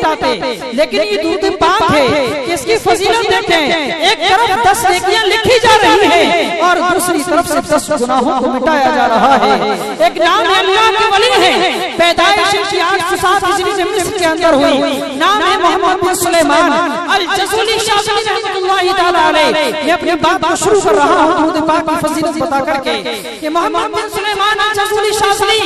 بتاتے، لیکن یہ درود پاک ہے کہ اس کی فضیلت دیکھیں، ایک طرف 10 نیکیاں لکھی جا رہی ہیں اور دوسری طرف سے 10 گناہوں کو مٹایا جا رہا ہے۔ ایک نام اللہ کے ولی ہے، پیدائش کی 807 ہجری میں مصر کے اندر ہوئی، نام ہے محمد بن سلیمان الجزولی شاذلی رحمۃ اللہ تعالی علیہ۔ میں اپنی بات کو شروع کر رہا ہوں درود پاک کی فضیلت بتا کر کے کہ محمد بن سلیمان الجزولی شاذلی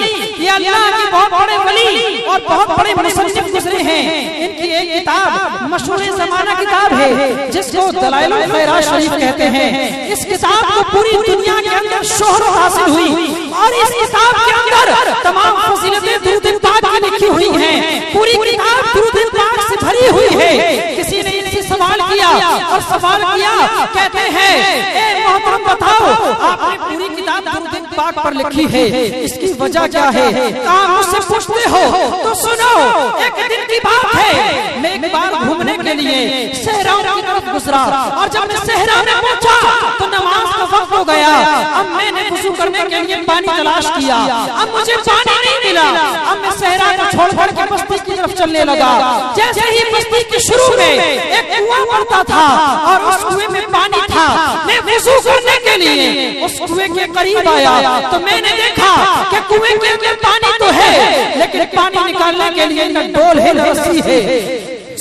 یہ اللہ کے بہت بڑے ولی اور بہت بڑے مصنف گزرے ہیں۔ ان کی ایک کتاب مشہور زمانہ کتاب ہے جس کو دلائل الخیرات شریف کہتے ہیں۔ اس کتاب کو پوری دنیا کے اندر شہرت حاصل ہوئی اور اس کتاب کے اندر تمام فضیلتیں درود پاک کی لکھی ہوئی ہیں۔ پوری کتاب درود پاک سے بھری ہوئی ہے۔ کسی نے ان سے سوال کیا اور سوال کیا، کہتے ہیں اے محترم بتاؤ آپ نے پوری کتاب درود پاک پر لکھی ہے، اس کی وجہ کیا ہے؟ کہا مجھ سے پوچھتے ہو تو سنو، ایک دن کی بات ہے، میں ایک بار گھومنے کے لیے صحرا کی طرف گزرا اور جب میں صحرا میں پہنچا تو نماز کا وقت ہو گیا۔ اب میں نے وضو کرنے کے لیے پانی تلاش کیا، اب مجھے پانی نہیں ملا۔ اب میں صحرا کو چھوڑ کر کے بستی کی طرف چلنے لگا۔ جیسے ہی بستی کے شروع میں ایک کنواں پڑتا تھا اور اس کنویں میں پانی تھا، میں وضو کرنے کے لیے اس کنویں کے قریب آیا تو میں نے دیکھا کہ کنویں کے اندر پانی تو ہے لیکن پانی نکالنے کے لیے نہ ڈول ہے نہ رسی ہے۔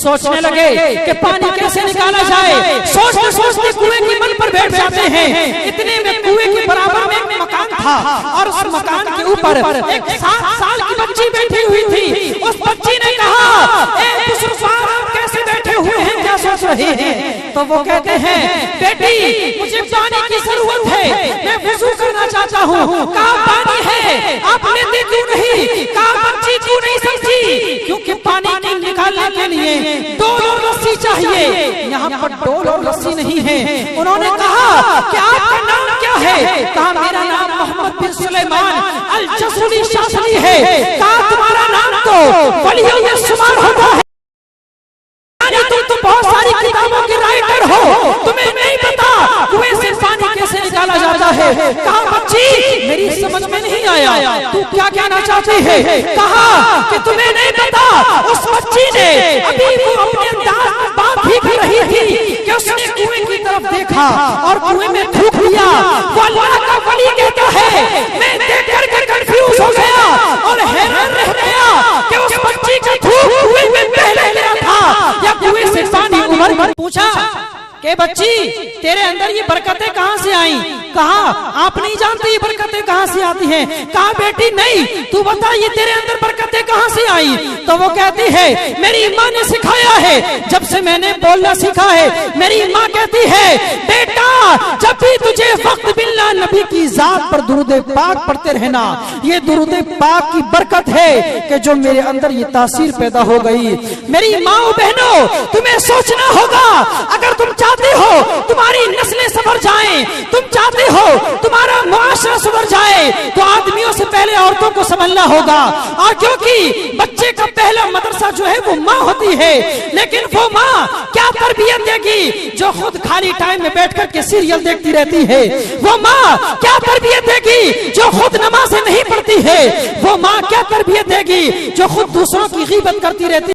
سوچنے لگے کہ پانی کیسے نکالا جائے، سوچتے سوچتے کنویں کی من پر بیٹھ جاتے ہیں۔ اتنے میں کنویں کے برابر میں ایک مکان تھا اور اس مکان کے اوپر ایک 7 سال کی بچی بیٹھی ہوئی تھی۔ اس بچی نے کہا اے بزرگوار آپ کیسے بیٹھے ہوئے ہیں، کیا سوچ رہے ہیں؟ تو وہ کہتے ہیں بیٹی مجھے پانی کی ضرورت ہے، میں وضو کرنا چاہتا ہوں۔ کہا پانی ہے، آپ لیتے کیوں نہیں؟ کہا بچی کیوں نہیں سمجھی، کیونکہ پانی کی نکالنے کے لیے ڈول اور رسی چاہیے، یہاں پر ڈول اور رسی نہیں ہے۔ انہوں نے کہا کہ آپ کا نام کیا ہے؟ کہا میرا نام محمد بن سلیمان الجزولی شاذلی ہے۔ کہا تمہارا نام تو ولیوں میں شمار ہوتا ہے، تم تو بہت ساری کتابوں کے رائٹر ہو، تمہیں نہیں پتا کنویں سے پانی کیسے نکالا جاتا ہے۔ کہا بچی میری سمجھ میں نہیں آیا، تو کیا کہنا چاہتی ہے؟ کہا کہ تمہیں نہیں پتا اس بچی نے ابھی وہ اپنے انداز میں بات بھی کر رہی تھی کہ اس نے کنویں کی طرف دیکھا اور کنویں میں تھوک دیا۔ وہ اللہ کا ولی کہتا ہے میں دیکھ کر کے کنفیوز ہو گیا اور حیران رہ گیا کہ اس بچی کا تھوک کنویں میں پہلے گیا تھا یا کنویں سے پانی عمر بھر۔ پوچھا کہ بچی تیرے اندر یہ برکتیں کہاں سے آئیں؟ کہا آپ نہیں جانتے یہ برکتیں کہاں سے آتی ہیں؟ کہا بیٹی نہیں، تو بتا یہ تیرے اندر برکتیں کہاں سے آئیں؟ تو وہ کہتی ہے میری ماں نے سکھایا ہے، جب سے میں نے بولنا سیکھا ہے میری ماں کہتی ہے بیٹا جب بھی تجھے وقت ملنا نبی کی ذات پر درود پاک پڑھتے رہنا، یہ درود پاک کی برکت ہے کہ جو میرے اندر یہ تاثیر پیدا ہو گئی۔ میری ماں و بہنوں تمہیں سوچنا ہوگا، اگر تم چاہتے ہو تمہاری نسلیں سنور جائیں، تم چاہتے ہو تمہارا معاشرہ سنور جائے تو آدمیوں سے پہلے عورتوں کو سنبھلنا ہوگا۔ اور کیونکہ بچے کا پہلا مدرسہ جو ہے وہ ماں ہوتی ہے، لیکن وہ ماں کیا تربیت دے گی جو خود خالی ٹائم میں بیٹھ کر کے سیریل دیکھتی رہتی ہے؟ وہ ماں کیا تربیت دے گی جو خود نمازیں نہیں پڑھتی ہے؟ وہ ماں کیا تربیت دے گی جو خود دوسروں کی غیبت کرتی رہتی ہے؟